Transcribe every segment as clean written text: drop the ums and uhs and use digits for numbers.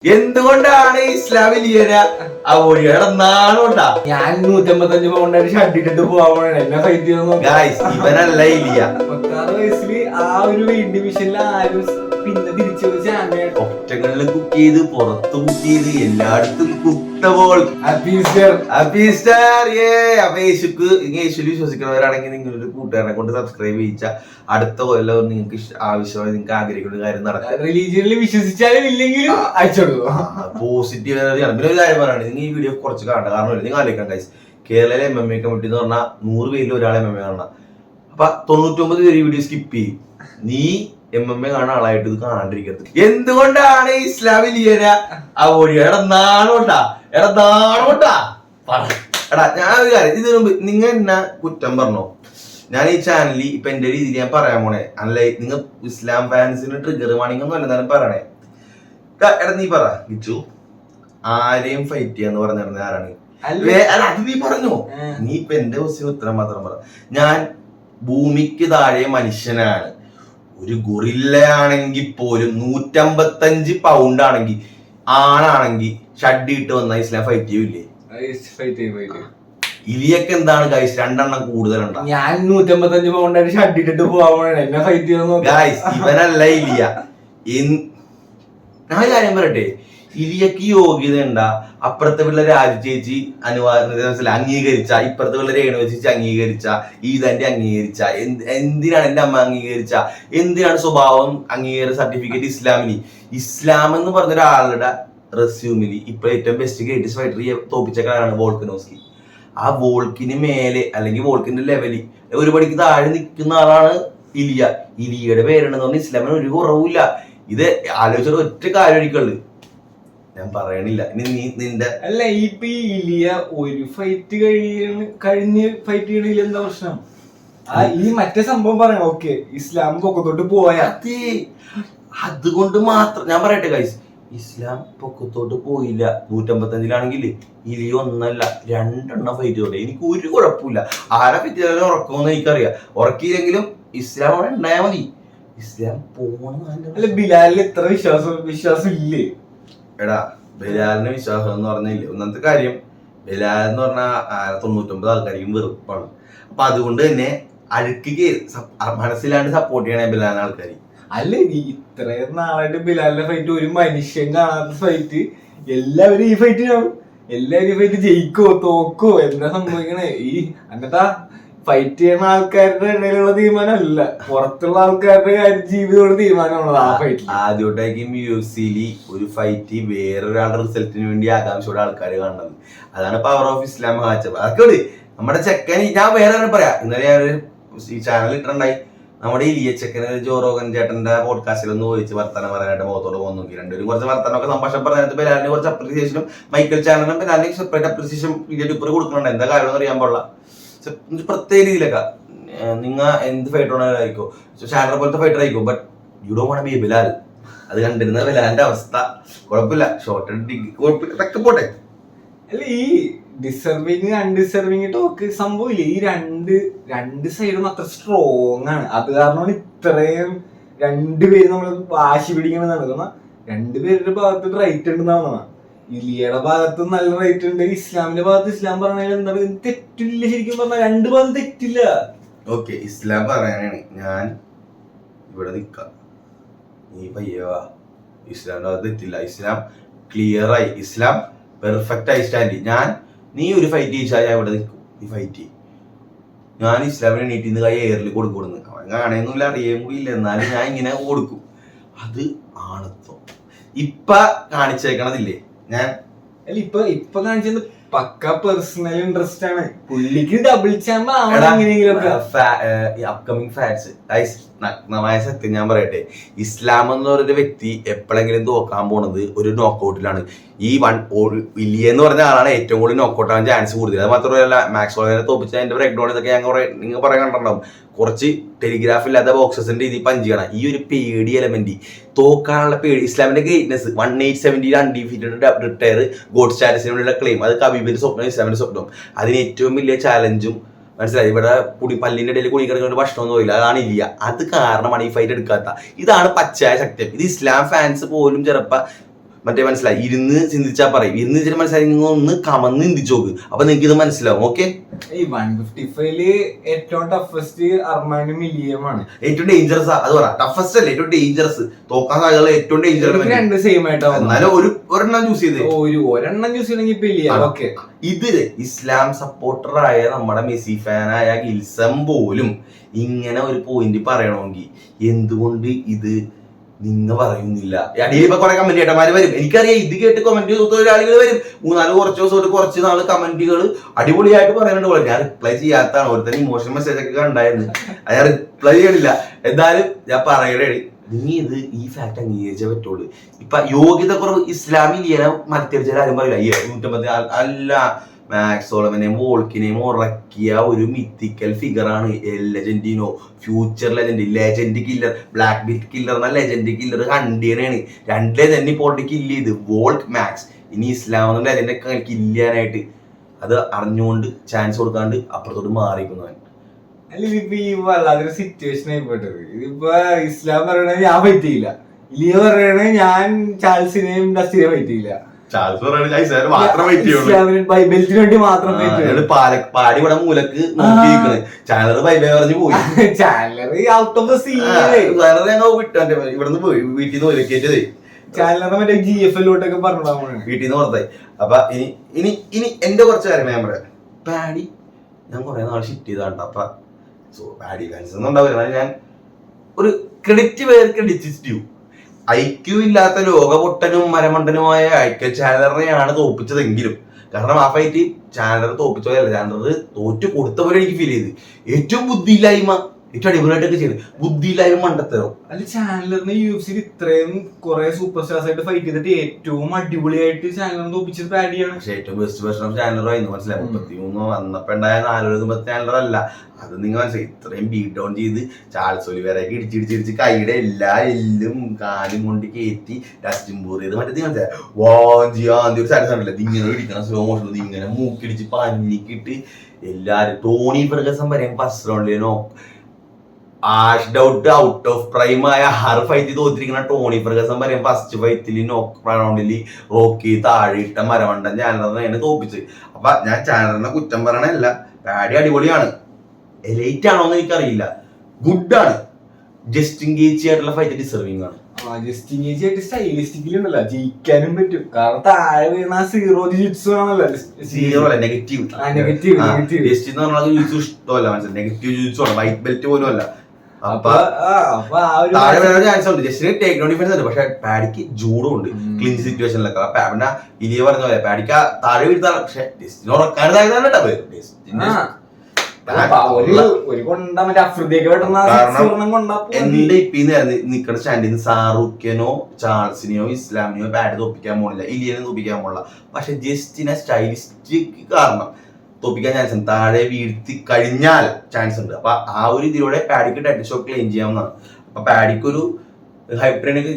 എന്തുകൊണ്ടാണ് ഇസ്ലാമിൽ നാണോട്ടാ ഞാൻ 155 പൗണ്ടായിട്ട് ഷട്ടിട്ടിട്ട് പോവാൻ എന്നെ ഫൈറ്റ് ചെയ്യുന്ന ഇവനല്ല ഇലിയ. 16 വയസ്സില് ആ ഒരു വെയിറ്റ് ഡിവിഷനിൽ ആരും പിന്നെ തിരിച്ചു ചാമ്പ്യൻ ഒറ്റകളിൽ കുക്ക് ചെയ്ത് പുറത്ത് കുക്ക് ചെയ്ത് എല്ലായിടത്തും കുക്തബോൾ യേശുവിൽ വിശ്വസിക്കുന്നവരാണെങ്കിൽ നിങ്ങളൊരു കൂട്ടുകാരനെ കൊണ്ട് സബ്സ്ക്രൈബ് ചെയ്യിച്ച അടുത്ത കൊല്ലം നിങ്ങൾക്ക് ആവശ്യമായി നിങ്ങൾക്ക് ആഗ്രഹിക്കുന്ന കാര്യം നടക്കും. റിലീജിയനിൽ വിശ്വസിച്ചാലും ഇല്ലെങ്കിലും അയച്ചോളൂ. പോസിറ്റീവ് എനർജിയാണ്. പിന്നെ ഒരു കാര്യം പറയാണ്, നിങ്ങൾ ഈ വീഡിയോ കുറച്ച് കാണണ്ട. കാരണം നിങ്ങൾ ആലോചിക്കാം ഗൈസ്, കേരളയിലെ MMA കമ്മിറ്റി എന്ന് പറഞ്ഞാൽ 100 പേരിൽ ഒരാൾ MMA കാണണം. അപ്പൊ 99 പേര് വീഡിയോ സ്കിപ്പ് ചെയ്യും. നീ MMA കാണുന്ന ആളായിട്ട് ഇത് കാണാണ്ടിരിക്കരുത്. എന്തുകൊണ്ടാണ് ഇസ്ലാമിൽ നാണോട്ടാ എടാ ഞാൻ ഒരു കാര്യം, ഇതിനു മുമ്പ് നിങ്ങൾ എന്നാ കുറ്റം പറഞ്ഞോ? ഞാൻ ഈ ചാനലിൽ ഇപ്പൊ എന്റെ രീതിയിൽ ഞാൻ പറയാൻ പോണേ, അല്ല നിങ്ങൾ ഇസ്ലാം ഫാൻസിന് ട്രിഗർ വാണിങ്ങൊന്നും അല്ലെന്നാലും പറയണേ. എടാ നീ പറ ഗിച്ചു, ആരെയും ഫൈറ്റ് ചെയ്യാന്ന് പറഞ്ഞിരുന്നത് ആരാണ്? അത് നീ പറഞ്ഞോ. നീ ഇപ്പൊ എന്റെ ക്വസ്റ്റ്യന് ഉത്തരം മാത്രം പറ. ഞാൻ ഭൂമിക്ക് താഴെ മനുഷ്യനാണ്. ഒരു ഗൊറില്ലയാണെങ്കിൽ പോലും 155 പൗണ്ട് ആണെങ്കിൽ ആണാണെങ്കിൽ ഷഡ് ഇട്ട് വന്ന ഇസ്ലാം ഫൈറ്റ് ചെയ്യൂലേ? ഇലിയൊക്കെ എന്താണ് ഗൈസ് 2 എണ്ണം കൂടുതലുണ്ടോ? ഞാൻ 155 പൗണ്ടായിട്ട് ഷട്ടിട്ടിട്ട് പോവാൻ എന്നെ ഫൈറ്റ് ചെയ്യുന്ന ഗൈസ് ഇവനല്ല ഇലിയ. ഞാൻ കാര്യം പറയട്ടെ, ഇലിയക്ക് യോഗ്യത ഉണ്ടാ? അപ്പുറത്തെ പിള്ള രാജു ചേച്ചി അംഗീകരിച്ച, ഇപ്പുറത്തെ പിള്ള രേണു ചേച്ചി അംഗീകരിച്ച, ഈതന്റെ അംഗീകരിച്ച, എന്തിനാണ് എന്റെ അമ്മ അംഗീകരിച്ച, എന്തിനാണ് സ്വഭാവം അംഗീകാര സർട്ടിഫിക്കറ്റ് ഇസ്ലാമിന്? ഇസ്ലാം എന്ന് പറഞ്ഞ ഒരാളുടെ റെസ്യൂമിൽ ഇപ്പൊ ഏറ്റവും ബെസ്റ്റ് ഗ്രേറ്റസ്റ്റ് ഫൈറ്റർ തോപ്പിച്ച കാലാണ് വോൾക്കനോസ്കി. ആ വോൾക്കിന് മേലെ അല്ലെങ്കിൽ വോൾക്കിന്റെ ലെവലിൽ ഒരു പടിക്ക് താഴെ നിൽക്കുന്ന ആളാണ് ഇലിയ. ഇലിയുടെ പേരുണ്ടെന്ന് പറഞ്ഞാൽ ഇസ്ലാമിന് ഒരു കുറവില്ല. ഇത് ആലോചിച്ചിട്ട് ഒറ്റ കാര്യമൊരിക്കുള്ളു, ഞാൻ പറയണില്ല. ഇനി നീ നിന്റെ അല്ല ഇപ്പൊ ഈ ഇലിയ ഒരു ഫൈറ്റ് കഴിഞ്ഞ് ഫൈറ്റ് ചെയ്യണില്ല, എന്താ പ്രശ്നം? ഈ മറ്റേ സംഭവം പറയണം. ഓക്കെ, ഇസ്ലാം പൊക്കത്തോട്ട് പോയാ അതുകൊണ്ട് മാത്രം ഞാൻ പറയട്ടെ ഗൈസ്, ഇസ്ലാം പൊക്കത്തോട്ട് പോയില്ല. 155-ലാണെങ്കിൽ ഇലിയ ഒന്നല്ല 2 എണ്ണം ഫൈറ്റ് ചെയ്തോട്ടെ, എനിക്ക് ഒരു കുഴപ്പമില്ല. ആരെ ഫൈറ്റ് ചെയ്താലും ഉറക്കുമെന്ന് എനിക്കറിയാം. ഉറക്കിയില്ലെങ്കിലും ഇസ്ലാം അവിടെ ഉണ്ടായാൽ മതി. ഇസ്ലാം പോകണം. അല്ല ബിലാലിന് ഇത്ര വിശ്വാസം ഇല്ലേ? എടാ ബിലാലിന് വിശ്വാസം എന്ന് പറഞ്ഞില്ലേ, ഒന്നാമത്തെ കാര്യം ബിലാൽ എന്ന് പറഞ്ഞാൽ 99 ആൾക്കാർക്കും വെറുപ്പാണ്. അപ്പൊ അതുകൊണ്ട് തന്നെ അഴുക്ക് മനസ്സിലാണ്ട് സപ്പോർട്ട് ചെയ്യണേ ബിലാലിന് ആൾക്കാർ. അല്ല ഇത്രയും നാളായിട്ട് ബിലാലിന്റെ ഫൈറ്റ് ഒരു മനുഷ്യൻ കാണാത്ത ഫൈറ്റ്, എല്ലാവരും ഈ ഫൈറ്റ് കാണും. എല്ലാവരും ഈ ഫൈറ്റ് ജയിക്കോ തോക്കോ എന്താ സംഭവിക്കണേ? ഈ അങ്ങനത്തെ ഫൈറ്റ് ചെയ്യുന്ന ആൾക്കാരുടെ ഇടയിലുള്ള തീരുമാനമല്ല, പുറത്തുള്ള ആൾക്കാരുടെ ജീവിതമുള്ള തീരുമാനമുള്ളത് ആ ഫൈറ്റിൽ. ആദ്യമായിട്ടായിരിക്കും UFC ഒരു ഫൈറ്റ് വേറൊരാളുടെ റിസൾട്ടിന് വേണ്ടി ആകാംക്ഷയോടെ ആൾക്കാർ കാണുന്നത്. അതാണ് പവർ ഓഫ് ഇസ്ലാം ഹാച്ചപ്പ്. അതൊക്കെ നമ്മുടെ ചെക്കൻ, ഞാൻ വേറെ പറയാം. ഇന്നലെ ഞാനൊരു ഈ ചാനൽ ഇട്ടുണ്ടായി, നമ്മുടെ ഇലിയ ചെക്കന് ജോ റോഗൻ ചേട്ടന്റെ പോഡ്കാസ്റ്റിൽ ഒന്ന് ചോദിച്ച് വർത്തമാനം പറയാനായിട്ട് മുഖത്തോട് പോകുന്നു നോക്കി. രണ്ടുപേരും കുറച്ച് വർത്തമാനമൊക്കെ സംഭാഷണം പറഞ്ഞാൽ ബിലാലിന് കുറച്ച് അപ്രീസിയേഷനും മൈക്കൽ ചാനലിനും ബിലാലിന് സെപ്പറേറ്റ് അപ്രീസിയേഷൻ യൂട്യൂബർ കൊടുക്കുന്നുണ്ട്. എന്താ കാര്യം എന്ന് അറിയാൻ പാടില്ല. പ്രത്യേക രീതിയിലൊക്കെ നിങ്ങൾ എന്ത് ഫൈറ്റർ ആയിരിക്കും, ചാനൽ പോലത്തെ ഫൈറ്റർ ആയിരിക്കും, but you don't want B A Bilal. അത് കണ്ടിരുന്ന ബിലാലിന്റെ അവസ്ഥ കുഴപ്പമില്ല, ഷോർട്ട് ഇതൊക്കെ പോട്ടെ. അല്ല ഈ ഡിസർവിങ് അൺഡിസർവിങ് ടോക്ക് സംഭവമില്ല. ഈ രണ്ട് സൈഡും അത്ര സ്ട്രോങ് ആണ്. അത് കാരണമാണ് ഇത്രയും രണ്ടുപേര് നമ്മൾ വാശി പിടിക്കണമെന്നാണ്. കാരണം രണ്ടുപേരുടെ ഭാഗത്ത് റൈറ്റ് ഉണ്ടെന്നാണ്. ഇലിയുടെ ഭാഗത്ത് നല്ല റൈറ്റ് ഉണ്ട്, ഇസ്ലാമിന്റെ ഭാഗത്ത് ഇസ്ലാം പറഞ്ഞാൽ എന്താ തെറ്റില്ല. ശരിക്കും പറഞ്ഞാൽ 2 ഭാഗത്ത് തെറ്റില്ല. ഓക്കെ, ഇസ്ലാം പറയാനാണ് ഞാൻ ഇവിടെ നിൽക്കാം, നീ പയ്യവാ. ഇസ്ലാമിന്റെ ഭാഗത്ത് തെറ്റില്ല. ഇസ്ലാം ക്ലിയർ ആയി, ഇസ്ലാം പെർഫെക്റ്റ് ആയി സ്റ്റാൻഡ്. നീ ഒരു ഫൈറ്റ് ചെയ്യിച്ചാൽ ഞാൻ ഇവിടെ നിൽക്കും. നീ ഫൈറ്റ് ചെയ്യും, ഞാൻ ഇസ്ലാമിനെ എണീറ്റിന്ന് കൈ എയറിൽ കൊടുക്കുന്നു. അവൻ കാണുന്നില്ല, അറിയാൻ കൂടി ഇല്ല, എന്നാലും ഞാൻ ഇങ്ങനെ കൊടുക്കും. അത് ആണത്വം. ഇപ്പൊ കാണിച്ചേക്കണതില്ലേ ഞാൻ ഇപ്പൊ കാണിച്ചത് പക്ക പേഴ്സണൽ ഇൻട്രസ്റ്റ് ആണ്. പുള്ളിക്ക് ഡബിൾ ചാമ്പ് അപ്കമിങ് ഫാറ്റ്സ്. നഗ്നമായ സത്യം ഞാൻ പറയട്ടെ, ഇസ്ലാം എന്ന് പറയുന്ന വ്യക്തി എപ്പോഴെങ്കിലും തോക്കാൻ പോണത് ഒരു നോക്കൗട്ടിലാണ്. ഈ ഇലിയ എന്ന് പറഞ്ഞ ആളാണ് ഏറ്റവും കൂടുതൽ നോക്കൗട്ട് ആവാൻ ചാൻസ് കൂടുതൽ. അത് മാത്രമല്ല മാക്സ്വെല്ലിനെ തോപ്പിച്ച എന്റെ ബ്രേക്ക്ഡൗൺ ഇതൊക്കെ ഞാൻ നിങ്ങൾ പറയാൻ കണ്ടിട്ടുണ്ടാവും. കുറച്ച് ടെലിഗ്രാഫ് ഇല്ലാത്ത ബോക്സസിന്റെ രീതി പഞ്ചിയാണ്. ഈ ഒരു പേടി എലമെന്റ്, തോക്കാനുള്ള പേടി. ഇസ്ലാമിന്റെ greatness 1870 undefeated retire God സ്റ്റാറ്റസിനുള്ള claim, അത് കബീബിന്റെ സ്വപ്നം, ഇസ്ലാമിന്റെ സ്വപ്നം. അതിന് ഏറ്റവും വലിയ ചാലഞ്ചും മനസ്സിലായി. ഇവിടെ പല്ലിന്റെ ഇടയിൽ കുടി കിടക്കുന്ന ഭക്ഷണമൊന്നും ഇല്ല, അതാണ് ഇല്ല. അത് കാരണമാണ് ഈ ഫൈറ്റ് എടുക്കാത്ത. ഇതാണ് പച്ചയായ സത്യം. ഇത് ഇസ്ലാം ഫാൻസ് പോലും ചിലപ്പോൾ മറ്റേ മനസ്സിലായി, ഇരുന്ന് ചിന്തിച്ചാ പറയും, ഇരുന്ന് ചിന്തിച്ചാൽ മനസ്സിലായി, നിങ്ങൾ ഒന്ന് കമന്ന് ചിന്തിച്ചു നോക്ക്, അപ്പൊ നിങ്ങൾക്ക് ഇത് മനസ്സിലാവും. ഓക്കെ, ഈ 155 ഏറ്റവും ടഫസ്റ്റ് അർമാനും മില്ലിയമാണ്. ഏറ്റവും ഡേഞ്ചറസ് അത് പറ, ടഫസ്റ്റ് അല്ല, ഏറ്റവും ഡേഞ്ചറസ്, തോക്കാൻ സാധ്യത ഏറ്റവും ഡേഞ്ചറസ്. രണ്ട് സെയിം ആയിട്ടാവും. എന്നാലും ഒരെണ്ണം ചൂസ് ചെയ്ത്, ഒരെണ്ണം ചൂസ് ചെയ്യണമെങ്കിൽ ഓക്കെ. ഇത് ഇസ്ലാം സപ്പോർട്ടറായ നമ്മുടെ മെസ്സി ഫാനായ ഗിൽസം പോലും ഇങ്ങനെ ഒരു പോയിന്റ് പറയണമെങ്കിൽ എന്തുകൊണ്ട് ഇത് നിങ്ങൾ പറയുന്നില്ല? അടിയിൽ ഇപ്പൊ കുറെ കമന്റ് ചേട്ടന്മാര് വരും, എനിക്കറിയാം, ഇത് കേട്ട് കമന്റ് തൊഴിലാളികൾ വരും, 3-4 കുറച്ച് ദിവസം കുറച്ച് നാള് കമന്റുകൾ അടിപൊളിയായിട്ട് പറയുന്നുണ്ട് പോലെ. ഞാൻ റിപ്ലൈ ചെയ്യാത്തതാണ്, ഒരുത്തന്നെ ഇമോഷണൽ മെസ്സേജ് ഒക്കെ ഉണ്ടായിരുന്നു, അത് ഞാൻ റിപ്ലൈ ചെയ്യണില്ല. എന്തായാലും ഞാൻ പറയണേ, നീ ഇത് ഈ ഫാക്ട് അംഗീകരിച്ചേ പറ്റുള്ളൂ. ഇപ്പൊ യോഗ്യത കുറവ് ഇസ്ലാമിലിയനെ മത്സരിച്ചാൽ ആരും പറയില്ല, 150 അല്ല, മാക്സോളമനെയും വോൾക്കിനെയും ഉറക്കിയ ഒരു മിത്തിക്കൽ ഫിഗറാണ് എൽ ലെജൻഡിനോ, future legend killer, black bit killer എന്ന ലെജൻഡ് കില്ലർ ഹണ്ടിയനാണ്. 2 ലെജൻഡ് ഇപ്പോൾ കില്ല് ചെയ്ത് വോൾട്ട് മാക്സ്. ഇനി ഇസ്ലാം എന്ന ലെജൻഡ് കില്ല് ചെയ്യാനായിട്ട് അത് അറിഞ്ഞുകൊണ്ട് ചാൻസ് കൊടുക്കാണ്ട് അപ്പുറത്തോട്ട് മാറിക്കുന്നവൻ. അല്ല, ഇതിപ്പോ ഈ വല്ലാതൊരു സിറ്റുവേഷൻ ആയിപ്പെട്ടത്. ഇതിപ്പോ ഇസ്ലാം പറയണേ ഞാൻ പറ്റിയില്ല, ഇലിയ പറയണേ ഞാൻ ചാൾസിനെയും ഡസ്റ്റിനെയും പറ്റിയില്ല, ബെൽറ്റിന് വേണ്ടി മാത്രം പാടി ഇവിടെ മൂലക്ക് നോക്കിയിരിക്കണ്. ചാനലർ ബൈബൈ പറഞ്ഞു പോയി. ചാനലർ ഔട്ട് ഓഫ് ദ സീൻ. ഇവിടുന്ന് പോയി, വീട്ടിൽ നിന്ന് ഒലക്കേറ്റതേ. ചാനലർ മറ്റേ GFLോട്ടൊക്കെ പറഞ്ഞിട്ടുണ്ടാവും, വീട്ടിൽ നിന്ന് പുറത്തായി. അപ്പൊ ഇനി എന്റെ കുറച്ച് കാര്യങ്ങൾ ഞാൻ പറയാം. പാഡി ഞാൻ കുറെ നാൾ ഷിഫ്റ്റ് ചെയ്താണ്ട്. അപ്പൊ പാഡി ഫാൻസ് ഒന്നും ഉണ്ടാവില്ല. ഞാൻ ഒരു ക്രെഡിറ്റ് ഐക്യു ഇല്ലാത്ത ലോകപൊട്ടനും മരമണ്ടനുമായ ഐക്യ ചാനലറിനെയാണ് തോപ്പിച്ചതെങ്കിലും, കാരണം ആ ഫൈറ്റ് ചാനലർ തോപ്പിച്ചതല്ല, ചാനലർ തോറ്റു കൊടുത്ത പോലെ എനിക്ക് ഫീൽ ചെയ്ത്. ഏറ്റവും ബുദ്ധിയില്ലായ്മ, ഏറ്റവും അടിപൊളിയായിട്ടൊക്കെ ചെയ്ത്, ബുദ്ധിയില്ലായ്മ മണ്ടത്തരോ. അത് ചാനലറിന് UFC ഇത്രയും കുറെ സൂപ്പർ സ്റ്റാർസ് ആയിട്ട് ഫൈറ്റ് ചെയ്തിട്ട് ഏറ്റവും അടിപൊളിയായിട്ട് ചാനലറിന് തോപ്പിച്ചത് പാഡിയാണ്. പക്ഷെ ഏറ്റവും ബെസ്റ്റ് വേർഷൻ ഓഫ് ചാനലർ ആയിരുന്നു, മനസ്സിലായി. 33 വന്നപ്പോ ഉണ്ടായ 4 ചാനലർ അല്ല അത്. നിങ്ങൾ മനസ്സിലായി, ഇത്രയും ബീറ്റ് ഡൗൺ ചെയ്ത് ചാൾസ് ഒലിവേറയൊക്കെ ഇടിച്ചിടിച്ചിടിച്ച് കൈയുടെ എല്ലാ എല്ലും കാലും കൊണ്ട് കയറ്റി ഡസ്റ്റിംബൂർ ചെയ്ത് മറ്റേ മനസ്സിലായി വാഞ്ചി ആദ്യം ഒരു സാധനം ഉണ്ടല്ലോ, ഇങ്ങനെ ഇടിക്കണം സ്ലോ മോഷൻ, ഇങ്ങനെ മൂക്കിടിച്ച് പന്നിക്കിട്ട് എല്ലാരും. ടോണി ഫെർഗസൺ പറയും ഫസ്റ്റ് റൗണ്ടിലോ ആഷ് ഡൗട്ട് ഔട്ട് ഓഫ് പ്രൈം ആയ ഹർ ഫൈറ്റ് തോറ്റിരിക്കുന്ന ടോണി ഫെർഗസൺ പറയും ഫസ്റ്റ് ഫൈറ്റിൽ നോക്ക് റൗണ്ടിൽ റോക്കി താഴെ ഇട്ട മരമണ്ടൻ ചാനലറിനെയാണ് തോപ്പിച്ചത്. അപ്പൊ ഞാൻ ചാനലറിനെ കുറ്റം പറയണല്ല, പാഡി അടിപൊളിയാണ്. എലൈറ്റ് ആണോന്ന് എനിക്കറിയില്ല, ഗുഡ് ആണ്. ജസ്റ്റിൻ ഗേജി ആയിട്ടുള്ള ഫൈറ്റ് ഡിസർവിംഗ് ആണ്. ജസ്റ്റിൻ ഗേജി ആയിട്ട് സ്റ്റൈലിസ്റ്റിക്കലി ഉണ്ടല്ലോ, ജയിക്കാനും പറ്റും. കാരണം താഴെ വീണ സീറോ ജിറ്റ്സു ആണല്ലോ, സീറോ അല്ല, നെഗറ്റീവ്. ജസ്റ്റിൻ എന്ന് പറഞ്ഞാൽ ജിറ്റ്സു ഇഷ്ടമല്ല, മനസ്സിലായി, നെഗറ്റീവ് ജിറ്റ്സു ആണ്, വൈറ്റ് ബെൽറ്റ് പോലും അല്ല. അപ്പൊ താഴെ വരാൻ ചാൻസ് ഉണ്ട്. ജസ്റ്റിന് ടേക്ക് ഡൗൺ ഡിഫൻസ് ഉണ്ട്, പക്ഷെ പാഡിക്ക് ജൂഡും ഉണ്ട് ക്ലീൻ സിറ്റുവേഷനിലൊക്കെ. പിന്നെ ഇലിയ പറഞ്ഞ പോലെ പാഡിക്ക് താഴെ വീഴ്ത്താണ്, പക്ഷെ ജസ്റ്റിന് ഉറക്കാനതായതാണ് എന്റെ ഇപ്പിന്ന് നിക്കണ സ്റ്റാൻഡിന്ന് സാറൂഖ്യനോ ചാൾസിനെയോ ഇസ്ലാമിനെയോ പാഡ് തോപ്പിക്കാൻ പോണില്ല, ഇലിയനെ തോപ്പിക്കാൻ പോണില്ല. പക്ഷെ ജസ്റ്റിനെ സ്റ്റൈലിസ്റ്റിക് കാരണം തോപ്പിക്കാൻ ചാൻസ് ഉണ്ട്, താഴെ വീഴ്ത്തി കഴിഞ്ഞാൽ ചാൻസ് ഉണ്ട്. അപ്പൊ ആ ഒരു ഇതിലൂടെ പാഡിക്ക് ടൈറ്റിൽ ഷോട്ട് ക്ലെയിം ചെയ്യാവുന്നതാണ്. അപ്പൊ പാഡിക്ക് ഒരു ഹൈ ട്രെയിനിങ്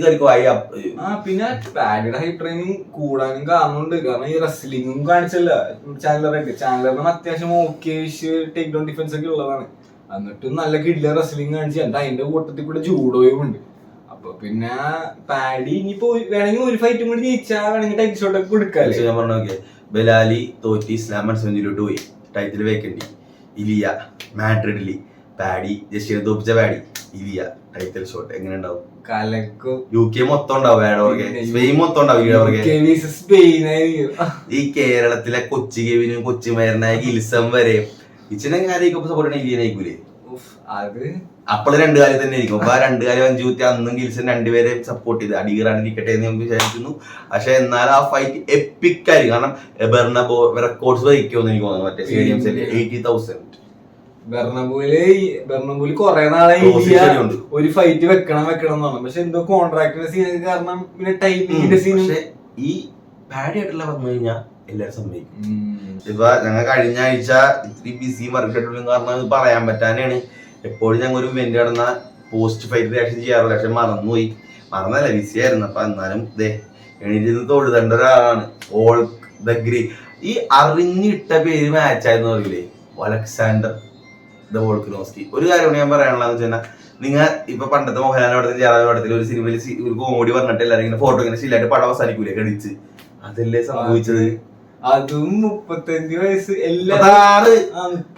പിന്നെ പാഡിയുടെ ഹൈ ട്രെയിനിങ് കൂടാനും കാരണമുണ്ട്. കാരണം ഈ റെസ്ലിംഗും കാണിച്ചല്ല ചാനലറിന് അത്യാവശ്യം ഓക്കേഷ് ടേക്ക് ഡൗൺ ഡിഫൻസ് ഒക്കെ ഉള്ളതാണ്. എന്നിട്ടും നല്ല കിടില റെസ്ലിംഗ് കാണിച്ചു. അതിന്റെ കൂട്ടത്തിൽ കൂടെ ജൂഡോയും ഉണ്ട്. അപ്പൊ പിന്നെ പാഡി ഇനിയിപ്പോ വേണമെങ്കിൽ ഒരു ഫൈറ്റും കൂടി ജയിച്ചാൽ വേണമെങ്കിൽ ടൈറ്റിൽ ഷോട്ട് ഒക്കെ കൊടുക്കാല്ലേ. ഞാൻ പറഞ്ഞു, ബെലാലി തോറ്റി ഇസ്ലാം മത്സരത്തിലോട്ട് പോയി, ടൈറ്റിൽ വേക്കൻഡി. ഇലിയ മാഡ്രിഡില് പാഡി ജസ്റ്റിനെ തോപ്പിച്ച പാഡി, ഇലിയ ടൈറ്റിൽ ഷോട്ട് എങ്ങനെ ഉണ്ടാവും? UK മൊത്തം ഉണ്ടാവും, സ്പെയിൻ മൊത്തം ഉണ്ടാവും. ഈ കേരളത്തിലെ കൊച്ചി കെവിനും കൊച്ചിമേരനായ ഗിൽസം വരെ ഇച്ചിനെ സപ്പോർട്ട് ചെയ്യണ ഇലിയനായിക്കൂലേ? അപ്പോൾ 2 കാലം തന്നെ ആയിരിക്കും. അപ്പൊ ആ 2 കാലം 5 കുത്തി അന്നും ഗിൽസൺ 2 പേരെ സപ്പോർട്ട് ചെയ്ത് അടികറാണ്ടിരിക്കട്ടെ എന്ന് നമുക്ക് വിചാരിക്കുന്നു. പക്ഷെ എന്നാൽ ആ ഫൈറ്റ് എപ്പിക് ആയിരിക്കും. കാരണം ബെർണബോ റെക്കോർഡ്സ് വഹിക്കുമെന്ന് എനിക്ക് തോന്നുന്നു. മറ്റേ സ്റ്റേഡിയംസിൽ 80,000 ബെർണബൂല് കൊറേ നാളെ ഒരു ഫൈറ്റ് വെക്കണം എന്നാണ്. പക്ഷെ എന്തോ കോൺട്രാക്ടിന്റെ സീൻ കാരണം പിന്നെ ടൈമിങ്ങിന്റെ സീൻ ഈ പാഡി ആയിട്ടുള്ള വന്നു കഴിഞ്ഞാൽ എല്ലാരും സമ്മതിക്കും. ഇപ്പൊ ഞങ്ങൾ കഴിഞ്ഞ ആഴ്ച ഇത്തിരി ബിസി വർക്കിട്ടുള്ള കാരണം ഇത് പറയാൻ പറ്റാനാണ്. എപ്പോഴും ഞങ്ങൾ ഒരു ഇവന്റ് നടന്ന പോസ്റ്റ് ഫൈറ്റ് റിയാക്ഷൻ ചെയ്യാറില്ല, പക്ഷെ മറന്നല്ല, ബിസി ആയിരുന്നു. അപ്പൊ എന്നാലും എണീറ്റ് തൊഴുതേണ്ട ഒരാളാണ് ഓൾ ദ ഗ്രീൻ. ഈ അറിഞ്ഞിട്ട പേര് മാച്ച് ആയിരുന്നു അറിയില്ലേ, അലക്സാണ്ടർ ദ വോൾക്കനോസ്കി. ഒരു കാര്യമാണ് ഞാൻ പറയാനുള്ളതെന്ന് വെച്ചാൽ, നിങ്ങൾ ഇപ്പൊ പണ്ടത്തെ മോഹൻലാൽ പടത്തിൽ ജയറാം പടത്തിൽ ഒരു സിനിമയിൽ ഒരു കോമഡി പറഞ്ഞിട്ട് എല്ലാവരും ഇങ്ങനെ ഫോട്ടോ ഇങ്ങനെ ശരിയായിട്ട് പടം അവസാനിക്കൂലേ കടിച്ച്, അതല്ലേ സംഭവിച്ചത്. അതും 35 വയസ്സ്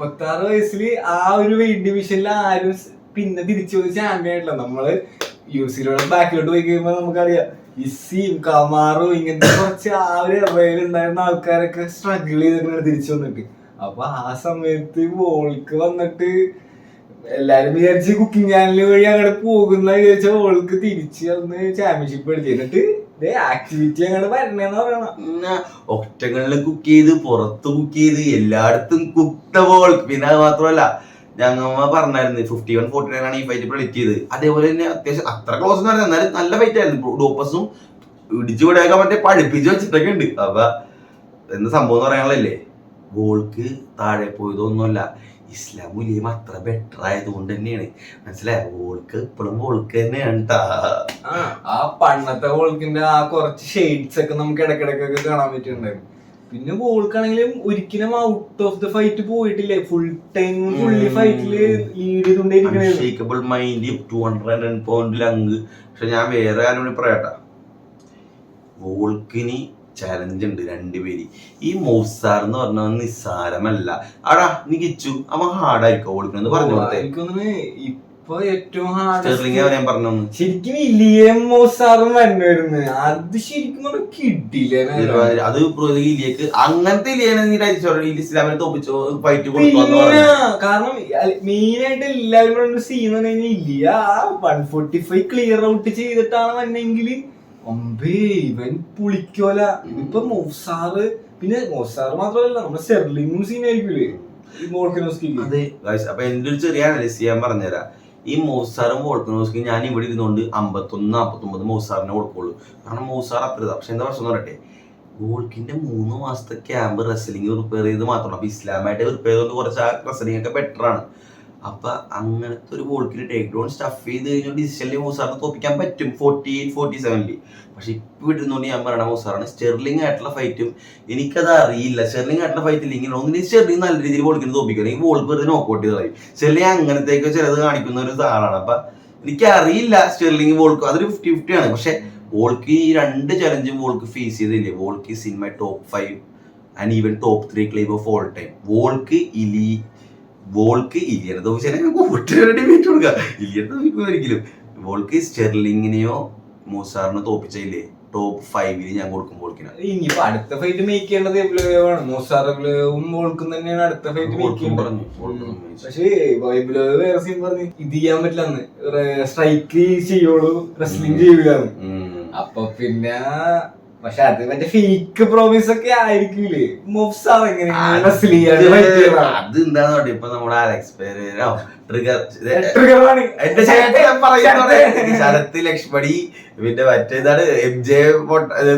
36 വയസ്സില് ആ ഒരു വെയിറ്റ് ഡിവിഷനിൽ ആരും പിന്നെ തിരിച്ചു പോയി ചാമ്പ്യൻ ആയിട്ടില്ല. നമ്മള് യുസിയിലൂടെ ബാക്കിലോട്ട് പോയി കഴിയുമ്പോ നമുക്കറിയാം ഇസിയും കമാറും ഇങ്ങനത്തെ കുറച്ച് ആ ഒരു ഇറയിൽ ഉണ്ടായിരുന്ന ആൾക്കാരൊക്കെ സ്ട്രഗിൾ ചെയ്തിങ്ങനെ തിരിച്ചു വന്നിട്ട്. അപ്പൊ ആ സമയത്ത് വോൾക്ക് വന്നിട്ട് എല്ലാരും വിചാരിച്ച് കുക്കിംഗ് ചാനൽ വഴി അങ്ങോട്ട് പോകുന്ന വിചാരിച്ച വോൾക്ക് തിരിച്ച് വന്ന് ചാമ്പ്യൻഷിപ്പ് എടുത്തു. എന്നിട്ട് ആക്ടിവിറ്റി അങ്ങോട്ട് വരണെന്ന് പറയണം. ഒറ്റകളിൽ കുക്ക് ചെയ്ത് പുറത്ത് കുക്ക് ചെയ്ത് എല്ലായിടത്തും കുക്ക വോൾക്ക്. പിന്നെ അത് മാത്രമല്ല, ഞങ്ങ പറഞ്ഞായിരുന്നു 51-49 ആണ് ഈ ഫൈറ്റ് പ്രെഡിക്റ്റ് ചെയ്ത്. അതേപോലെ തന്നെ അത്യാവശ്യം അത്ര ക്ലോസ് എന്ന് പറഞ്ഞാൽ എന്നാലും നല്ല ഫൈറ്റ് ആയിരുന്നു. ഡോപ്പസും ഇടിച്ചു വിടയൊക്കെ മറ്റേ പഠിപ്പിച്ച് വെച്ചിട്ടൊക്കെ ഉണ്ട്. അപ്പൊ എന്ത് സംഭവം എന്ന് പറയാനുള്ളല്ലേ, വോൾക്ക് താഴെ പോയതൊന്നുമല്ല, ഇസ്ലാമുലിയും അത്ര ബെറ്റർ ആയതുകൊണ്ട് തന്നെയാണ്. മനസ്സിലായ, വോൾക്ക് ഇപ്പോഴും വോൾക്ക് തന്നെയാണ്. ആ പണ്ടത്തെ വോൾക്കിന്റെ ആ കുറച്ച് ഷെയ്ഡ്സ് ഒക്കെ നമുക്ക് ഇടക്കിടക്കൊക്കെ കാണാൻ പറ്റുന്നുണ്ടായിരുന്നു. പിന്നെ വോൾക്കാണെങ്കിലും ഒരിക്കലും ഔട്ട് ഓഫ് ദ ഫൈറ്റ് പോയിട്ടില്ലേ, ഫുൾ ടൈം ഫുള്ളി ഫൈറ്റില് ലീഡ് ചെയ്തുകൊണ്ടേയിരിക്കണേ. മൈൻഡ് 210 പോയിന്റ് ലങ്ക്. പക്ഷെ ഞാൻ വേറെ കാര്യം പറയട്ടാ, വോൾക്കിന് ചാലഞ്ച് ഉണ്ട് രണ്ടുപേര്. ഈ മൗസാർ എന്ന് പറഞ്ഞ നിസ്സാരമല്ല. ആടാ നീ കിച്ചു അവൻ ഹാർഡായിരിക്കും വോൾക്കിനെന്ന് പറഞ്ഞു കൊടുത്തേ. എനിക്കൊന്ന് ഇപ്പൊ ഏറ്റവും ഹാർഡ് ഞാൻ പറഞ്ഞു ശരിക്കും ഇലിയം മൗസാറും വരുന്നു. അത് ശരിക്കും കിട്ടില്ല. അത് ഇലിയക്ക് അങ്ങനത്തെ ഇസ്ലാമിനെ തോപ്പിച്ചോ ഫൈറ്റ് കാരണം മെയിൻ ആയിട്ട് എല്ലാവരും സീൻ എന്ന് പറഞ്ഞു കഴിഞ്ഞാൽ ഇലിയ 145 ക്ലിയർ ഔട്ട് ചെയ്തിട്ടാണ് വന്നെങ്കിൽ ഇവൻ പുളിക്കോല. ഇപ്പൊ മൗസാറ്, പിന്നെ മൗസാറ് മാത്രമല്ല നമ്മുടെ സ്റ്റെർലിംഗും സീനായിരിക്കൂലേ ഈ വോൾക്കനോസ്കിക്ക്. അതെ. അപ്പൊ എന്റെ ഒരു ചെറിയ അനലിസ് ചെയ്യാൻ പറഞ്ഞുതരാം. ഈ മൗസാറും വോൾക്കനോസ്കി ഞാൻ ഇവിടെ ഇരുന്നുകൊണ്ട് 51-49 മൗസാറിനെ കൊടുക്കുള്ളൂ. കാരണം മൗസാർ അത്ര. പക്ഷെ എന്താ പ്രശ്നം എന്ന് പറയട്ടെ, വോൾക്കിന്റെ 3 മാസത്തെ ക്യാമ്പ് റെസ്ലിംഗ് റിപ്പയർ ചെയ്ത് മാത്രമാണ്. അപ്പൊ ഇസ്ലാമായിട്ട് റിപ്പയർ ചെയ്ത് കുറച്ച് ആ റെസ്ലിംഗ് ഒക്കെ ബെറ്റർ ആണ്. അപ്പൊ അങ്ങനത്തെ ഒരു വോൾക്കിന് ടേക്ക് ഡൗൺ സ്റ്റഫ് ചെയ്ത് കഴിഞ്ഞാൽ ഡിസിഷനിൽ മൗസാറിനെ തോപ്പിക്കാൻ പറ്റും 48-47. പക്ഷെ ഇപ്പൊ ഇരുന്നുകൊണ്ട് ഞാൻ പറയണ മൗസാറാണ്. സ്റ്റെർലിംഗ് ആയിട്ടുള്ള ഫൈറ്റും എനിക്കത് അറിയില്ല. സ്റ്റെർലിംഗ് ആയിട്ടുള്ള ഫൈറ്റിൽ ഇങ്ങനെ ഒന്നിനും സ്റ്റെർലിംഗ് നല്ല രീതിയിൽ വോൾക്കിന് തോപ്പിക്കണം. ഈ വോൾക്ക് വെറുതെ നോക്കൗട്ട് ചെയ്ത് കളയും. സ്റ്റെർലിംഗ് അങ്ങനത്തേക്ക് ചിലത് കാണിക്കുന്ന ഒരു ആളാണ്. അപ്പൊ എനിക്കറിയില്ല സ്റ്റെർലിംഗ് വോൾക്ക് അതൊരു 50-50 ആണ്. പക്ഷെ വോൾക്ക് ഈ 2 ചലഞ്ചും വോൾക്ക് ഫേസ് ചെയ്തില്ലേ. Volk is in my top 5 and even top 3 claim of all time. Volk ഇലിയനെ തോപ്പിച്ചാൽ ഡിബേറ്റ് കൊടുക്കുക. ഇലിയനെ തോപ്പിക്കും ഒരിക്കലും. വോൾക്ക് സ്റ്റെർലിങ്ങിനെയോ മൗസാറിനെ തോപ്പിച്ചില്ലേ ടോപ്പ് 5 ഞാൻ കൊടുക്കും വോൾക്കിന്. ഇനിയിപ്പോ അടുത്ത ഫൈറ്റ് മേക്ക് ചെയ്യേണ്ടത് എബ്ലോയാണ്. മൗസാർ എബ്ലോവും വോൾക്കും തന്നെയാണ് അടുത്ത ഫൈറ്റ് മേക്ക് ചെയ്യേണ്ടത്. പക്ഷേ എബ്ലോവ് വേറെ സീൻ പറഞ്ഞു ഇത് ചെയ്യാൻ പറ്റില്ലെന്ന്, സ്ട്രൈക്ക് ചെയ്യുള്ളൂ റെസ്ലിംഗ് ചെയ്യൂലെന്ന്. അപ്പൊ പിന്നെ പക്ഷെ അത് മറ്റേ ഫേക്ക് പ്രോമിസ് ഒക്കെ ആയിരിക്കൂലേ മൗസാർ എങ്ങനെയാണ് അത് എന്താന്ന് ഇപ്പൊ നമ്മുടെ അലക്സ് പേരോ ശരത്ത് ലക്ഷ്മണി പിന്നെ മറ്റേതാണ് MJ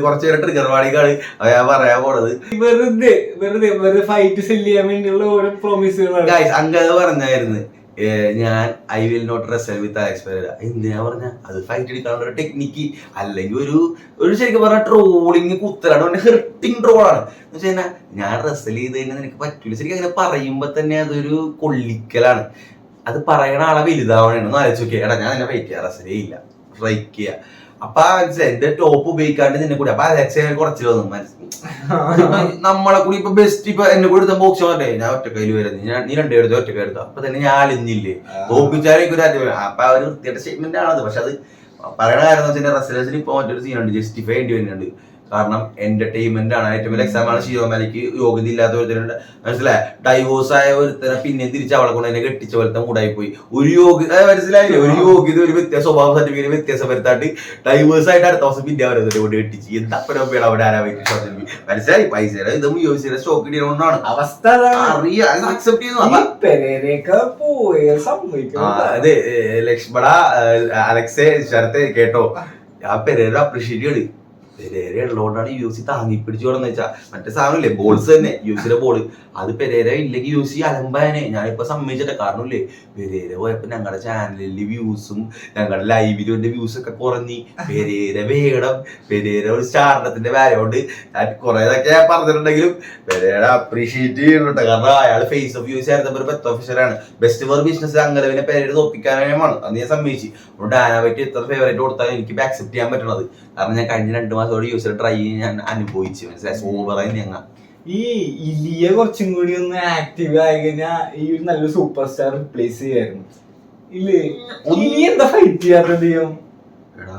കുറച്ചു പേര് ട്രിഗർ വാണിക്കാണ് ഞാൻ പറയാൻ പോണത്. വെറുതെ ഫൈറ്റ് സെല്ല് ചെയ്യാൻ വേണ്ടിയുള്ള ഓരോ പ്രോമിസുകളാണ്. അങ്ങനെ പറഞ്ഞായിരുന്നു ഞാൻ I will not wrestle with Alex Pereira. എന്തിനാ പറഞ്ഞ അത് ഫൈറ്റ് എടുക്കാനുള്ള ഒരു ടെക്നിക്ക്, അല്ലെങ്കിൽ ഒരു ശരിക്കും പറഞ്ഞ ട്രോളിങ് കുത്തലാണ്, ഹെർട്ടിങ് ട്രോളാണ്. എന്ന് വെച്ച് കഴിഞ്ഞാൽ ഞാൻ റെസൽ ചെയ്ത് കഴിഞ്ഞാൽ നിനക്ക് പറ്റൂല. ശരിക്കും അങ്ങനെ പറയുമ്പോ തന്നെ അതൊരു കൊള്ളിക്കലാണ്. അത് പറയണ ആളെ വലുതാവണേന്ന് ആലോചിച്ച് നോക്കിയാ. എടാ ഞാൻ നിന്നെ ഫൈറ്റ് ചെയ്യാം, റെസൽ ചെയ്യില്ല, സ്ട്രൈക്ക് ചെയ്യാം. അപ്പൊ മനസ്സിലായി എന്റെ ടോപ്പ് ഉപയോഗിക്കാണ്ട് നിന്നെ കൂടി. അപ്പൊ അലക്സ് കുറച്ച് തോന്നും നമ്മളെ കൂടി ഇപ്പൊ ബെസ്റ്റ് ഇപ്പൊ എന്നെ കൂടി എടുത്ത ബോക്സ് പറഞ്ഞേ ഞാൻ ഒറ്റക്കൈല് വരുന്നത്, നീ 2 എടുത്ത ഒറ്റക്കൈ എടുത്ത. അപ്പൊ തന്നെ ഞാൻ അലിഞ്ഞില്ലേ തോപ്പിച്ചാലും. അപ്പൊ ആ ഒരു വൃത്തിയുടെ സ്റ്റേറ്റ്മെന്റ് ആണത്. പക്ഷെ അത് പറയണ കാര്യം എന്ന് വെച്ചാൽ റെസ്ലേഴ്സിന് ഇപ്പൊ മറ്റൊരു സീനുണ്ട്, ജസ്റ്റിഫൈ ചെയ്യേണ്ടി വരുന്നുണ്ട്. കാരണം എന്റർടൈൻമെന്റ് ആണ്. ഏറ്റവും വലിയ എക്സാം ആണ്. ഷിയോമാലിക്ക് യോഗ്യത ഇല്ലാത്ത ഒരുത്തരുണ്ട്, മനസ്സിലായ ഡൈവോഴ്സ് ആയ ഒരുത്തനെ പിന്നെ തിരിച്ച് അവളെ കൊണ്ട് എന്നെ കെട്ടിച്ച പോലത്തെ മൂടായി പോയി. ഒരു യോഗ്യത മനസ്സിലായില്ലേ, ഒരു യോഗ്യത ഒരു സ്വഭാവ സർട്ടിഫിക്കറ്റ് വ്യത്യാസം വരുത്താണ്ട് ഡൈവേഴ്സ് ആയിട്ട് അടുത്ത ദിവസം പിന്നെ അവരെ കൊണ്ട് കെട്ടിച്ച് എന്താ അവിടെ ആരാ മനസ്സിലായി. പൈസയുടെ ഇതും യൂസിയുടെ സ്റ്റോക്ക് ഇടുകൊണ്ടാണ് അവസ്ഥ. അറിയാം, അക്സെപ്റ്റ് ചെയ്യുന്നു. അതെ ലക്ഷ്മണ അലക്സേ ശരത്തെ കേട്ടോ, ആ പെരേര അപ്രീഷിയേറ്റ് ചെയ്ത് പെരേര ഉള്ളതുകൊണ്ടാണ് UFC താങ്ങി പിടിച്ചു കൊടുന്ന് വെച്ചാ. മറ്റേ സാധനമില്ലേ ബോൾസ് തന്നെ UFC ബോള്, അത് പെരേര ഇല്ലെങ്കിൽ UFC അലമ്പാനെ. ഞാനിപ്പോ സമ്മതിച്ചിട്ട കാരണമില്ലേ, പെരേര പോയപ്പോ ഞങ്ങളുടെ ചാനലിൽ വ്യൂസും ഞങ്ങളുടെ ലൈവിൽ വന്ന വ്യൂസ് ഒക്കെ കുറഞ്ഞ്. പെരേര വേണം, പെരേര ഒരു സ്റ്റാർഡത്തിന്റെ വാല്യോണ്ട് ഞാൻ കുറെ ഇതൊക്കെ ഞാൻ പറഞ്ഞിട്ടുണ്ടെങ്കിലും പെരേര അപ്രീഷിയേറ്റ് ചെയ്യുന്നുണ്ട്. കാരണം അയാൾ ഫേസ് ഓഫ് UFC ആയിരുന്നപ്പോൾ ഒരു ബെത്ത് ഓഫീസറാണ്. ബെസ്റ്റ് ഫോർ ബിസിനസ് അങ്ങനെ പെരേര തോപ്പിക്കാനാണ്. അത് ഞാൻ സമ്മതിച്ചു. ഡാന പറ്റി എത്ര ഫേവറേറ്റ് കൊടുത്താലും എനിക്ക് ആക്സെപ്റ്റ് ചെയ്യാൻ പറ്റുന്നത്. കാരണം ഞാൻ കഴിഞ്ഞ 2 മാസത്തോടെ യൂസർ ട്രൈ ചെയ്യാൻ ഞാൻ അനുഭവിച്ചു. മനസ്സിലായി, സൂപ്പറായി ഞങ്ങൾ. ഈ ഇലിയ കുറച്ചും കൂടി ഒന്ന് ആക്റ്റീവ് ആയി കഴിഞ്ഞാൽ ഈ ഒരു നല്ലൊരു സൂപ്പർ സ്റ്റാർ റിപ്ലേസ് ചെയ്യായിരുന്നു. ഇല്ലേ ഇലിയ എന്താ ഫൈറ്റ് ചെയ്യാത്തത്? എടാ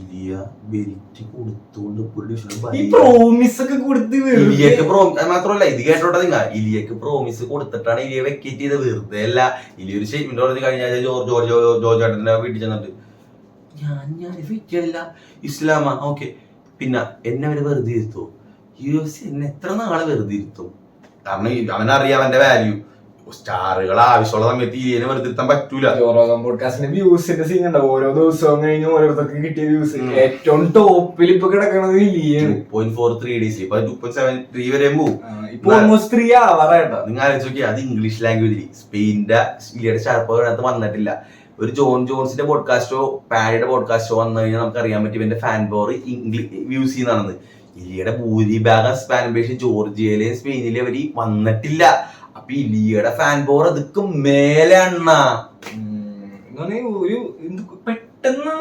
ഇലിയ ബെൽറ്റ് കൊടുത്തോണ്ട് ഈ പ്രോമിസ് ഒക്കെ കൊടുത്ത് ഇലിയക്ക് മാത്രമല്ല, ഇത് കേട്ടോട്ടെ നിങ്ങൾ, ഇലിയക്ക് പ്രോമിസ് കൊടുത്തിട്ടാണ് ഇലിയ വെക്കേറ്റ് ചെയ്ത്. വെറുതെ അല്ല. ഇലിയ ഒരു സ്റ്റേറ്റ്മെന്റ് പറഞ്ഞ് കഴിഞ്ഞ ജോർജ് ഏട്ടന്റെ വീട്ടിൽ ചെന്നിട്ട് ഞാൻ ഫിറ്റ് ചെയ്തില്ല ഇസ്ലാമ ഓക്കെ, പിന്നെ എന്നെ അവര് വെറുതെ ഇരുത്തും. UFC എന്നെ എത്ര നാളെ വെറുതെ ഇരുത്തും? കാരണം അവനറിയാം അവന്റെ വാല്യൂ. സ്റ്റാറുകൾ ആവശ്യമുള്ള സമയത്ത് ഇലിയനെ വെറുതെ ഇരുത്താൻ പറ്റൂല. പോഡ്കാസ്റ്റിന്റെ വ്യൂസിന്റെ സീൻ ഉണ്ടാവും. ഓരോ ദിവസവും കഴിഞ്ഞ് ഓരോരുത്തർക്ക് കിട്ടിയ വ്യൂസ് ഏറ്റവും ടോപ്പിൽ ഇപ്പൊ കിടക്കണത് ഇലിയാണ്. 2.43 days ഇപ്പൊ 2.73 വരെ പോകും. ഇപ്പൊ ഓൾമോസ്റ്റ് 3 ആവാറായിട്ടാ. നിങ്ങൾ ആലോചിച്ച് നോക്കിയാൽ അത് ഇംഗ്ലീഷ് ലാംഗ്വേജിൽ സ്പെയിന്റെ ഇലിയുടെ ഷാർപ്പ് അതിനകത്ത് വന്നിട്ടില്ല. ഒരു ജോൺസിന്റെ പോഡ്കാസ്റ്റോ പാഡിയുടെ പോഡ്കാസ്റ്റോ വന്നു കഴിഞ്ഞാൽ നമുക്ക് അറിയാൻ പറ്റും എന്റെ ഫാൻ ബോർ വ്യൂസ് ചെയ്യുന്നതാണെന്ന്. ഇലിയുടെ ഭൂരിഭാഗം സ്പാനിഷ് ജോർജിയയിലെയും സ്പെയിനിലെയും അവര് വന്നിട്ടില്ല. അപ്പൊ ഇലിയുടെ ഫാൻ ബോർ അതൊക്കെ മേലെണ്ണ ഒരു പെട്ടെന്ന്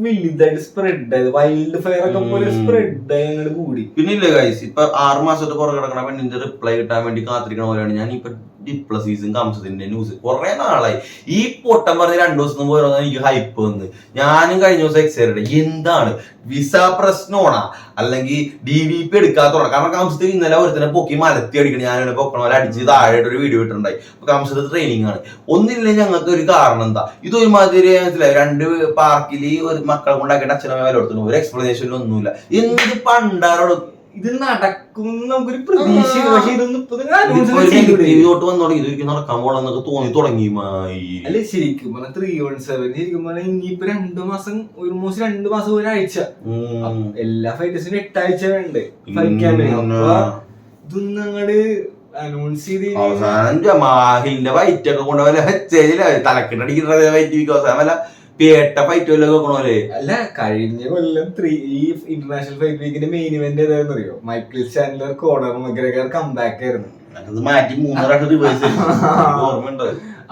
വലുതായിട്ട് സ്പ്രെഡ് ആയത്. വൈൽഡ് ഫയർ ഒക്കെ പോലെ സ്പ്രെഡ് ആയി അങ്ങോട്ട് കൂടി. പിന്നെ ഇല്ല ഗൈസ്, ഇപ്പൊ 6 മാസത്തെ പുറകെ കിടക്കണ പെണ്ണിന്റെ റിപ്ലൈ കിട്ടാൻ വേണ്ടി കാത്തിരിക്കണ പോലെയാണ് ഞാൻ ഇപ്പൊ ഡിപ്ലസീസും കംസത്തിന്റെ ന്യൂസ് കുറെ നാളായി. ഈ പൊട്ടം പറഞ്ഞ് 2 ദിവസം മുമ്പ് വരുന്ന എനിക്ക് ഹൈപ്പ് വന്ന് ഞാനും കഴിഞ്ഞ ദിവസം എക്സൈറ്റഡ്. എന്താണ് വിസ പ്രശ്നമാണോ അല്ലെങ്കിൽ DVP എടുക്കാത്തോണം? കാരണം കംസത്തിൽ ഇന്നലെ ഒരുത്തനെ പൊക്കി മലത്തി അടിക്കണം. ഞാനിവിടെ പൊക്കണ പോലെ അടിച്ച് താഴെ ഒരു വീഡിയോ ഇട്ടുണ്ടായി. കംസത്തിൽ ട്രെയിനിങ് ആണ്. ഒന്നില്ലെങ്കിൽ ഞങ്ങൾക്ക് ഒരു കാരണം എന്താ? ഇതൊരുമാതിരി 2 പാർക്കില് ഒരു മക്കളെ കൊണ്ടാക്കിയിട്ട് അച്ഛനമ്മ വില കൊടുത്തു. ഒരു എക്സ്പ്ലനേഷൻ ഒന്നുമില്ല. എന്ത് പണ്ടാരോട് ഇത് നടക്കും നമുക്കൊരു പ്രതീക്ഷ. പക്ഷെ ഇതൊന്നും നടക്കാൻ പോണെന്നൊക്കെ തോന്നി തുടങ്ങി. അല്ലെ ശരിക്കും പറഞ്ഞ 317 ശരിക്കും പറഞ്ഞാൽ ഇനിയിപ്പോ 2 മാസം ഓൾമോസ്റ്റ് 2 മാസം ഒരാഴ്ച എല്ലാ ഫൈറ്റേഴ്സിനും 8 ആഴ്ച വേണ്ടേ ഫൈക്കാൻ. ഇതൊന്നും അങ്ങട് അനൗൺസ് ചെയ്ത് അവസാനം മാഹിലിന്റെ വൈറ്റ് ഒക്കെ കൊണ്ടുപോല തലക്കിട്ടടിക്കുന്ന വൈറ്റ് അവസാനം വല്ല പേട്ട ഫൈറ്റ് വല്ലതും നോക്കണോല്ലേ? അല്ല കഴിഞ്ഞ കൊല്ലം ഈ ഇന്റർനാഷണൽ ഫൈറ്റ് വീക്കിന്റെ മെയിൻ ഇവന്റ് ഏതായിരുന്നു അറിയോ? Michael Chandler Conor McGregor comeback ആയിരുന്നു. അത് മാറ്റി 3 പ്രാവശ്യം റിവേഴ്സ് ഓർമ്മയുണ്ട്.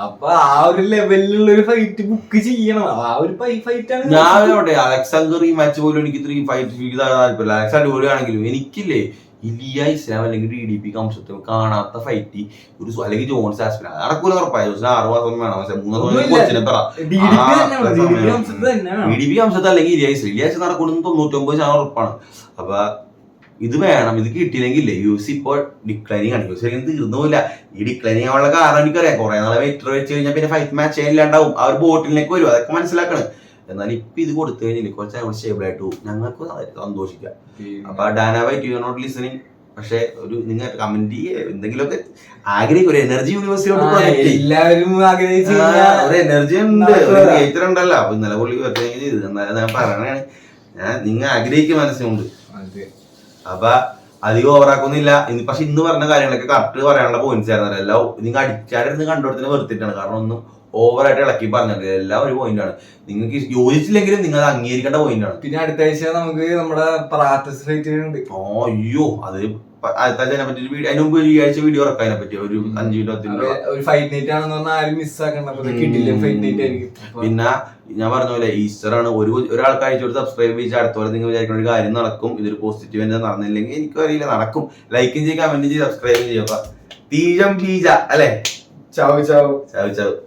അപ്പൊ ആ ഒരു ലെവലിലുള്ള ഒരു ഫൈറ്റ് ബുക്ക് ചെയ്യണം. ആ ഒരു ഫൈറ്റ് ആണ്. ഞാൻ അലക്സാണ്ടർ ഈ മാച്ച് പോലും എനിക്ക് 3 ഫൈറ്റ് താല്പര്യമില്ല. അലക്സാണ്ടർ പോലും ആണെങ്കിലും എനിക്കില്ലേ ഇലിയ ഇസ്ലാം അല്ലെങ്കിൽ DDP കംസത്ത് കാണാത്ത ഫൈറ്റ് ഒരു അല്ലെങ്കിൽ ജോൺസ് ആസ്പിൻ നടക്കൂല. ഉറപ്പായ 6 മാസം വേണം. പക്ഷെ 3 DDP കംസത്ത് അല്ലെങ്കിൽ ഇലിയ നടക്കുന്നത് 99% ഉറപ്പാണ്. അപ്പൊ ഇത് വേണം. ഇത് കിട്ടിയില്ലെങ്കിൽ UFC ഇപ്പോൾ ഡിക്ലൈനിങ് ആണ്. UFC തീർന്നുമില്ല. ഈ ഡിക്ലൈനിങ് ആവാനുള്ള കാരണം എനിക്കറിയാം. കുറെ നാളെ വെയിറ്റർ വെച്ച് കഴിഞ്ഞാൽ പിന്നെ ഫൈറ്റ് മാച്ച് ചെയ്യാനില്ലാണ്ടാവും. ആ ഒരു ബോട്ടിലേക്ക് വരും. അതൊക്കെ മനസ്സിലാക്കണം. എന്നാൽ ഇപ്പൊ ഇത് കൊടുത്തു കഴിഞ്ഞാൽ കുറച്ച് സ്റ്റേബിൾ ആയിട്ട് പോകും. ഞങ്ങൾക്ക് സന്തോഷിക്കാം. അപ്പൊ Dana White you not listening. പക്ഷെ ഒരു നിങ്ങൾ കമന്റ് എന്തെങ്കിലുമൊക്കെ ആഗ്രഹിക്കും. ഒരു എനർജി യൂണിവേഴ്സിറ്റി എല്ലാവരും ആഗ്രഹിച്ച ഒരു എനർജി ഉണ്ട്, ഒരു ക്രിയേറ്റർ ഉണ്ടല്ലോ. അപ്പൊ ഇന്നലെ പുള്ളി ചെയ്ത് എന്നാലും ഞാൻ പറയണതാണ്. ഞാൻ നിങ്ങൾ ആഗ്രഹിക്കുന്ന മനസ്സിലുണ്ട്. അപ്പൊ അധികം ഓവറാക്കൊന്നുമില്ല. പക്ഷെ ഇന്ന് പറഞ്ഞ കാര്യങ്ങളൊക്കെ കറക്റ്റ് പറയാനുള്ള പോയിന്റ്സ് ആയിരുന്നു. എല്ലാം നിങ്ങൾ അടിച്ചാടിരുന്ന് കണ്ടോടത്തിന് വെറുത്തിട്ടാണ്. കാരണം ഒന്നും ഓവറായിട്ട് ഇളക്കി പറഞ്ഞിട്ട് എല്ലാം ഒരു പോയിന്റ് ആണ്. നിങ്ങൾക്ക് യോജിച്ചില്ലെങ്കിലും നിങ്ങൾ അത് അംഗീകരിക്കേണ്ട പോയിന്റ് ആണ്. പിന്നെ അടുത്ത ആഴ്ച നമുക്ക് നമ്മുടെ അയ്യോ അത് അടുത്ത ആഴ്ച പറ്റി വീഡിയോ അതിന് മുമ്പ് ഈ ആഴ്ച വീഡിയോ ഇറക്കാം. അതിനെ പറ്റി ഒരു 5-10 ഒരു ഫൈറ്റ് നൈറ്റ് ആണെന്ന് പറഞ്ഞാൽ ആരും മിസ്സാക്കണ്ട. ഫൈറ്റ് നൈറ്റ് ആയിരിക്കും. പിന്നെ ഞാൻ പറഞ്ഞ പോലെ ഈസ്റ്റർ ആണ്. ഒരാൾക്ക് അയച്ചോട് സബ്സ്ക്രൈബ് ചെയ്ത് അടുത്തോളം നിങ്ങൾ വിചാരിക്കുന്ന ഒരു കാര്യം നടക്കും. ഇതൊരു പോസിറ്റീവ് എന്താ നടന്നില്ലെങ്കിൽ എനിക്കും അറിയില്ല, നടക്കും. ലൈക്കും ചെയ്യുക, കമന്റും ചെയ്ത് സബ്സ്ക്രൈബ് ചെയ്യുക. തീജം ബീജ അല്ലെ? ചാവ് ചാവ്.